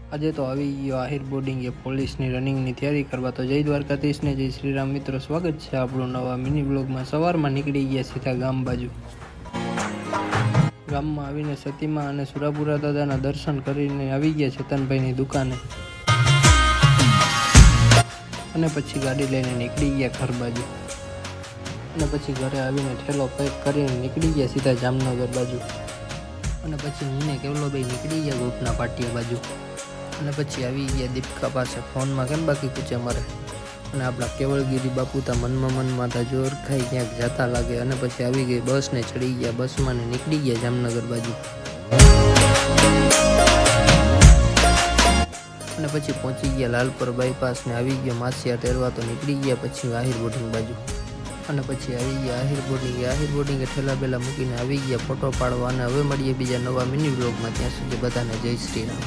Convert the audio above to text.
આજે તો આવી ગયો આહિર બોર્ડિંગે પોલીસની રનિંગની તૈયારી કરવા. તો જય દ્વારકાધીશ ને જય શ્રી રામ મિત્રો, સ્વાગત છે આપણું નવા મિની બ્લોગમાં. સવારમાં નીકળી ગયા સીધા ગામ બાજુ. ગામમાં આવીને સતીમાં અને સુરાપુરા દાદાના દર્શન કરીને આવી ગયા ચેતનભાઈની દુકાને અને પછી ગાડી લઈને નીકળી ગયા ઘર બાજુ. અને પછી ઘરે આવીને ઠેલો પેક કરીને નીકળી ગયા સીધા જામનગર બાજુ. અને પછી હું ને કેવલોભાઈ નીકળી ગયા ગોપના પાટિયા બાજુ. અને પછી આવી ગયા દીપિકા પાસે ફોનમાં કેમ બાકી પૂછે મારે. અને આપણા કેવળગીરી બાપુ તા મનમાં તા જોર ખાઈ ક્યાંક જતા લાગે. અને પછી આવી ગઈ બસ ને ચડી ગયા બસમાં ને નીકળી ગયા જામનગર બાજુ. અને પછી પહોંચી ગયા લાલપુર બાયપાસ ને આવી ગયો માસિયા તેરવા. તો નીકળી ગયા પછી આહિર બોર્ડિંગ બાજુ. અને પછી આવી ગયા આહિર બોર્ડિંગે ઠેલા બેલા મૂકીને આવી ગયા ફોટો પાડવા. અને હવે મળીએ બીજા નવા મિની બ્લોગમાં. ત્યાં સુધી બધાને જય શ્રી રામ.